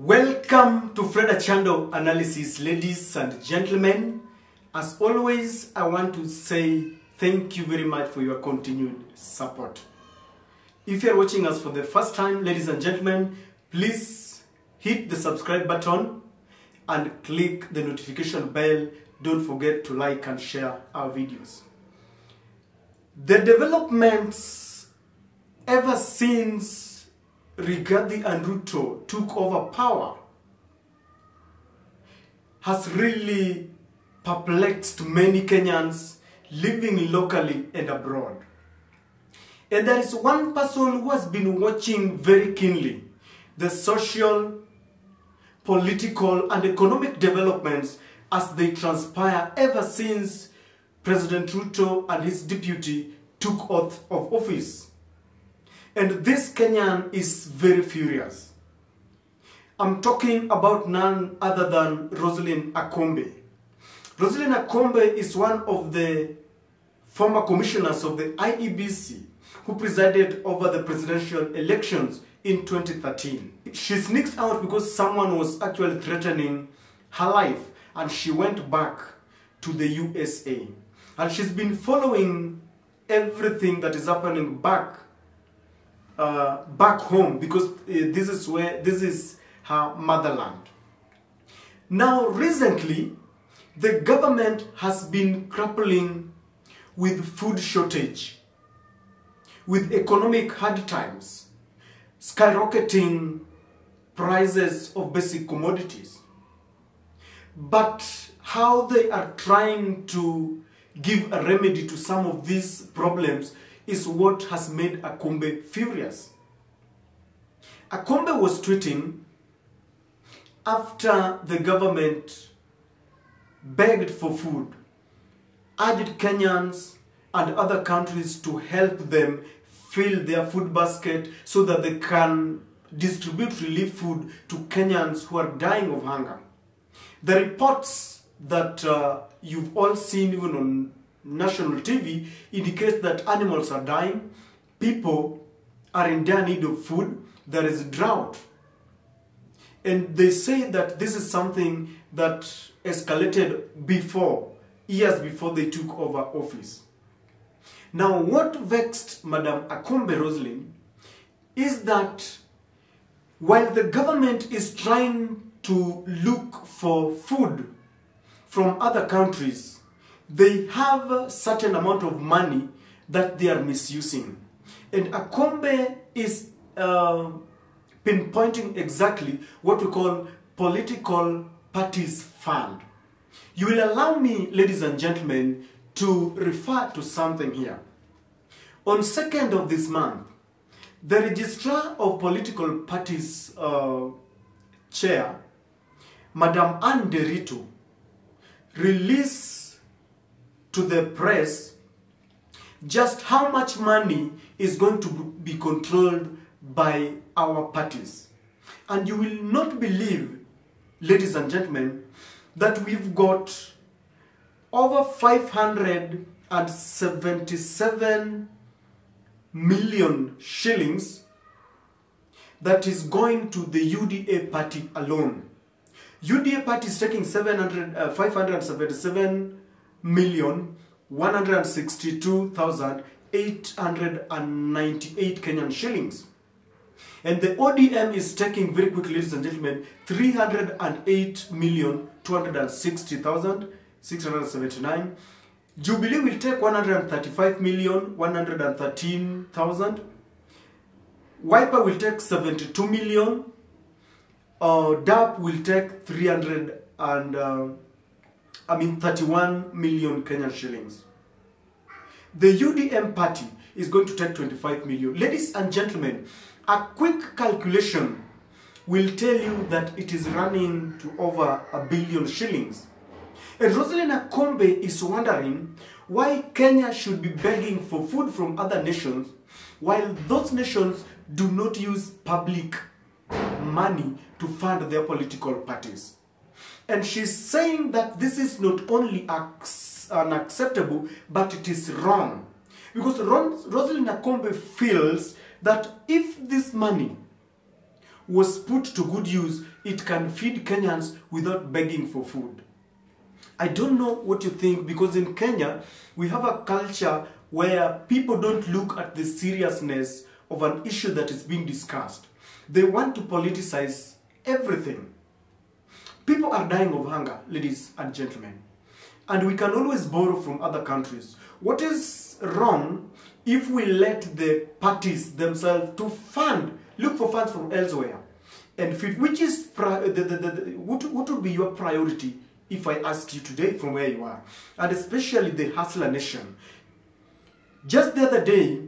Welcome to Fred Achando Analysis, ladies and gentlemen. As always, I want to say thank you very much for your continued support. If you are watching us for the first time, ladies and gentlemen, please hit the subscribe button and click the notification bell. Don't forget to like and share our videos. The developments ever since Rigathi and Ruto took over power has really perplexed many Kenyans living locally and abroad. And there is one person who has been watching very keenly the social, political and economic developments as they transpire ever since President Ruto and his deputy took oath of office. And this Kenyan is very furious. I'm talking about none other than Roselyne Akombe. Roselyne Akombe is one of the former commissioners of the IEBC who presided over the presidential elections in 2013. She sneaked out because someone was actually threatening her life and she went back to the USA. And she's been following everything that is happening back home because this is her motherland. Now recently, the government has been grappling with food shortage, with economic hard times, skyrocketing prices of basic commodities. But how they are trying to give a remedy to some of these problems is what has made Akombe furious. Akombe was tweeting after the government begged for food, urged Kenyans and other countries to help them fill their food basket so that they can distribute relief food to Kenyans who are dying of hunger. The reports that you've all seen even on national TV indicates that animals are dying, people are in dire need of food, there is drought. And they say that this is something that escalated years before they took over office. Now what vexed Madam Akombe Roselyne is that while the government is trying to look for food from other countries, they have a certain amount of money that they are misusing. And Akombe is pinpointing exactly what we call political parties fund. You will allow me, ladies and gentlemen, to refer to something here. On 2nd of this month, the registrar of political parties chair, Madam Anne Derito, released to the press just how much money is going to be controlled by our parties. And you will not believe, ladies and gentlemen, that we've got over 577 million shillings that is going to the UDA party alone. UDA party is taking 577,162,898 Kenyan shillings. And the ODM is taking, very quickly, ladies and gentlemen, 308,260,679. Jubilee will take 135,113,000. Wiper will take 72 million. DAP will take 31 million Kenyan shillings. The UDM party is going to take 25 million. Ladies and gentlemen, a quick calculation will tell you that it is running to over 1 billion shillings. And Roselyne Akombe is wondering why Kenya should be begging for food from other nations while those nations do not use public money to fund their political parties. And she's saying that this is not only unacceptable, but it is wrong. Because Roselyne Akombe feels that if this money was put to good use, it can feed Kenyans without begging for food. I don't know what you think, because in Kenya, we have a culture where people don't look at the seriousness of an issue that is being discussed. They want to politicize everything. People are dying of hunger, ladies and gentlemen. And we can always borrow from other countries. What is wrong if we let the parties themselves to look for funds from elsewhere? And which is, what would be your priority if I ask you today from where you are? And especially the hustler nation. Just the other day,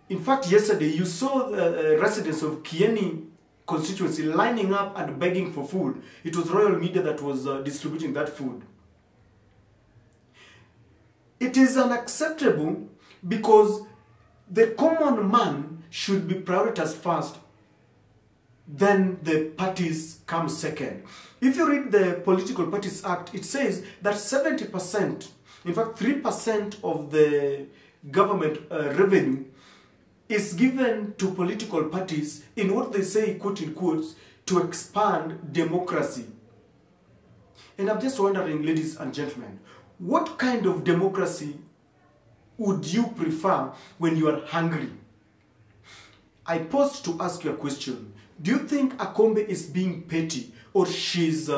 in fact yesterday, you saw residents of Kieni constituency lining up and begging for food. It was Royal Media that was distributing that food. It is unacceptable, because the common man should be prioritized first, then the parties come second. If you read the Political Parties Act, it says that 70%, in fact 3% of the government revenue is given to political parties in what they say, quote in quotes, to expand democracy. And I'm just wondering, ladies and gentlemen, what kind of democracy would you prefer when you are hungry? I paused to ask you a question. Do you think Akombe is being petty, or she's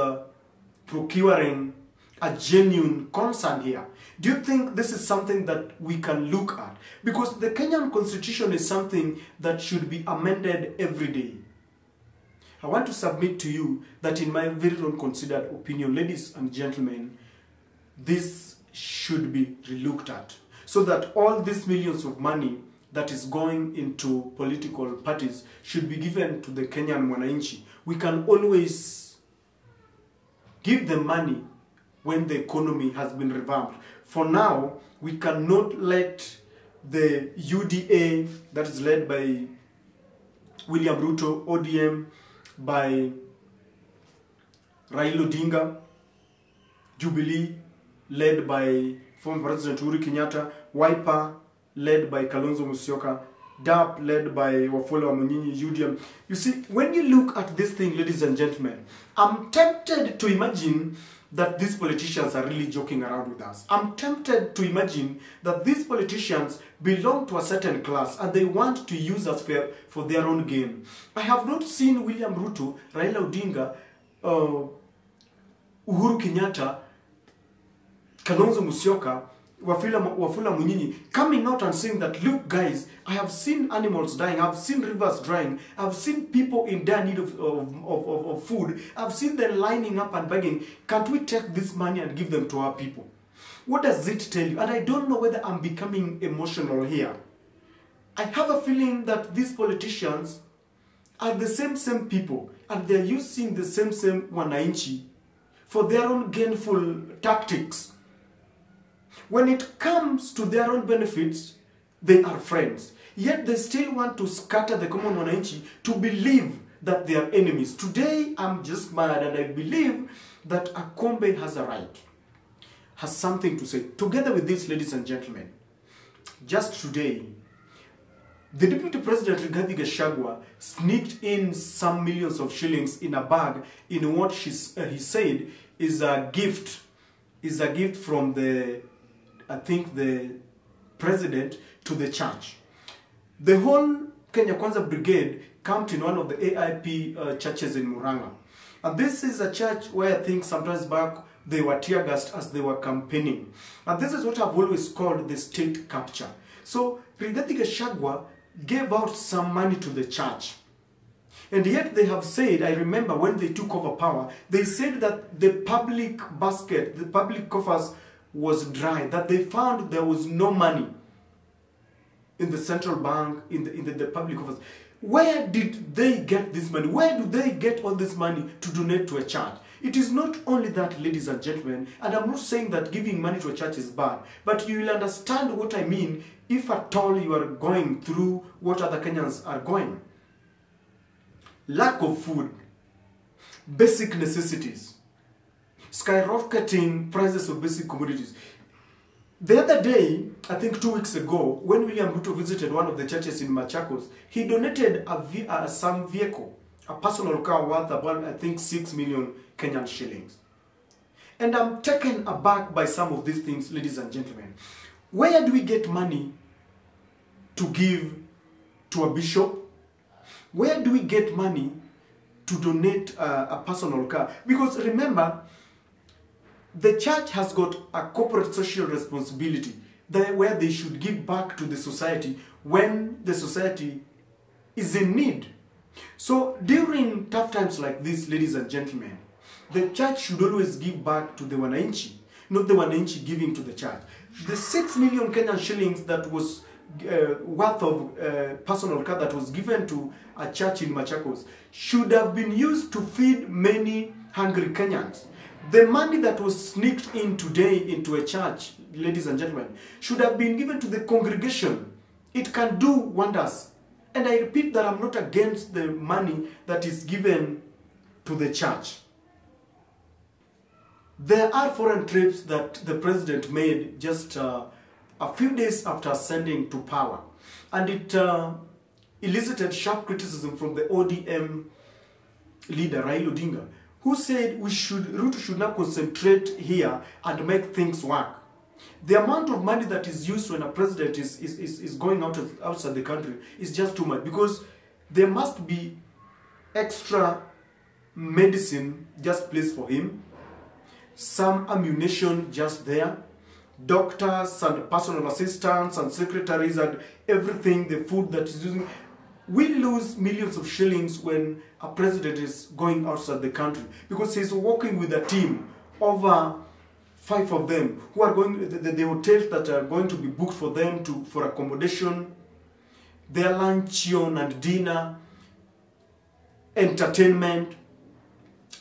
procuring a genuine concern here? Do you think this is something that we can look at? Because the Kenyan constitution is something that should be amended every day. I want to submit to you that in my very own considered opinion, ladies and gentlemen, this should be relooked at, so that all these millions of money that is going into political parties should be given to the Kenyan Mwananchi. We can always give them money when the economy has been revamped. For now, we cannot let the UDA that is led by William Ruto, ODM by Raila Odinga, Jubilee led by former President Uhuru Kenyatta, Wiper led by Kalonzo Musyoka, DAP led by Wafula Wamunyinyi, UDM. You see, when you look at this thing, ladies and gentlemen, I'm tempted to imagine that these politicians are really joking around with us. I'm tempted to imagine that these politicians belong to a certain class and they want to use us for their own gain. I have not seen William Ruto, Raila Odinga, Uhuru Kenyatta, Kalonzo Musyoka, Wafula Wamunyinyi coming out and saying that, look guys, I have seen animals dying, I've seen rivers drying, I've seen people in dire need of food, I've seen them lining up and begging, can't we take this money and give them to our people? What does it tell you? And I don't know whether I'm becoming emotional here. I have a feeling that these politicians are the same people, and they're using the same wananchi for their own gainful tactics. When it comes to their own benefits, they are friends. Yet they still want to scatter the common wananchi to believe that they are enemies. Today, I'm just mad, and I believe that Akombe has a right, has something to say. Together with this, ladies and gentlemen, just today, the Deputy President Rigathi Gachagua sneaked in some millions of shillings in a bag in what he said is a gift from the, I think, the president to the church. The whole Kenya Kwanza Brigade camped in one of the AIP churches in Murang'a. And this is a church where I think sometimes back they were tear gassed as they were campaigning. And this is what I've always called the state capture. So Rigathi Gachagua gave out some money to the church. And yet they have said, I remember when they took over power, they said that the public basket, the public coffers was dry, that they found there was no money in the central bank, in the public coffers. Where did they get this money? Where do they get all this money to donate to a church? It is not only that, ladies and gentlemen, and I'm not saying that giving money to a church is bad, but you will understand what I mean if at all you are going through what other Kenyans are going. Lack of food, basic necessities, skyrocketing prices of basic commodities. The other day, I think 2 weeks ago, when William Ruto visited one of the churches in Machakos, he donated some vehicle, a personal car worth about, I think, 6 million Kenyan shillings. And I'm taken aback by some of these things, ladies and gentlemen. Where do we get money to give to a bishop? Where do we get money to donate a personal car? Because remember, the church has got a corporate social responsibility where they should give back to the society when the society is in need. So during tough times like this, ladies and gentlemen, the church should always give back to the wananchi, not the wananchi giving to the church. The 6 million Kenyan shillings that was worth of personal car that was given to a church in Machakos should have been used to feed many hungry Kenyans. The money that was sneaked in today into a church, ladies and gentlemen, should have been given to the congregation. It can do wonders. And I repeat that I'm not against the money that is given to the church. There are foreign trips that the president made just a few days after ascending to power. And it elicited sharp criticism from the ODM leader, Raila Odinga, who said Ruto should now concentrate here and make things work. The amount of money that is used when a president is going outside the country is just too much, because there must be extra medicine just placed for him, some ammunition just there, doctors and personal assistants and secretaries and everything, the food that is using. We lose millions of shillings when a president is going outside the country, because he's working with a team, over 5 of them, who are going, the hotels that are going to be booked for them for accommodation, their luncheon and dinner, entertainment.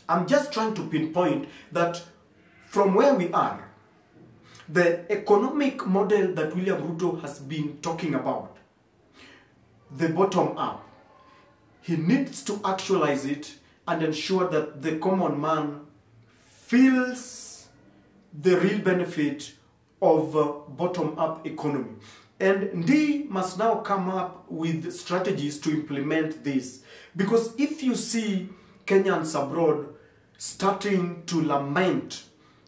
I'm just trying to pinpoint that from where we are, the economic model that William Ruto has been talking about, the bottom up, he needs to actualize it and ensure that the common man feels the real benefit of bottom-up economy. And they must now come up with strategies to implement this. Because if you see Kenyans abroad starting to lament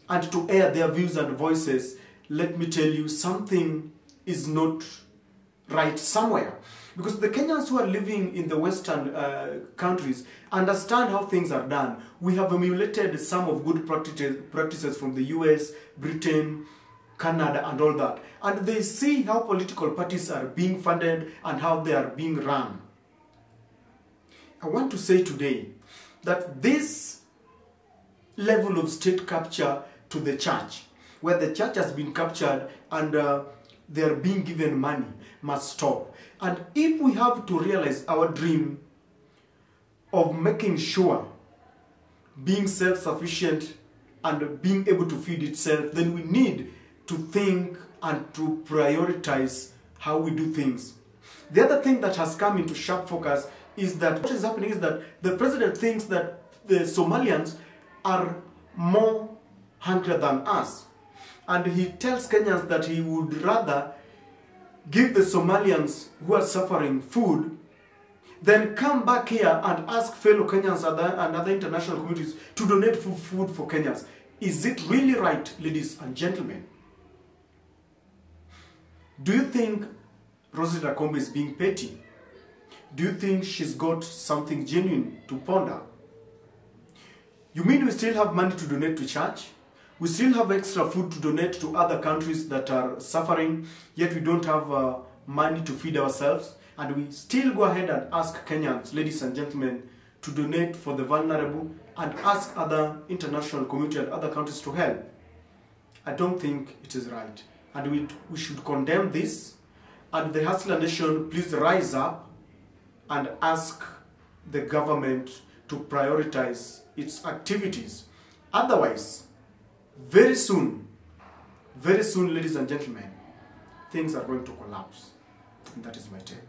and to air their views and voices, let me tell you, something is not right somewhere. Because the Kenyans who are living in the Western countries understand how things are done. We have emulated some of good practices from the US, Britain, Canada and all that. And they see how political parties are being funded and how they are being run. I want to say today that this level of state capture to the church, where the church has been captured and they are being given money, must stop. And if we have to realize our dream of making sure being self-sufficient and being able to feed itself, then we need to think and to prioritize how we do things. The other thing that has come into sharp focus is that what is happening is that the president thinks that the Somalians are more hungry than us. And he tells Kenyans that he would rather give the Somalians who are suffering food, then come back here and ask fellow Kenyans and other international communities to donate food for Kenyans. Is it really right, ladies and gentlemen? Do you think Roselyne Akombe is being petty? Do you think she's got something genuine to ponder? You mean we still have money to donate to church? We still have extra food to donate to other countries that are suffering, yet we don't have money to feed ourselves, and we still go ahead and ask Kenyans, ladies and gentlemen, to donate for the vulnerable and ask other international community and other countries to help. I don't think it is right. And we should condemn this, and the Hustler Nation, please rise up and ask the government to prioritize its activities. Otherwise, very soon, ladies and gentlemen, things are going to collapse. And that is my take.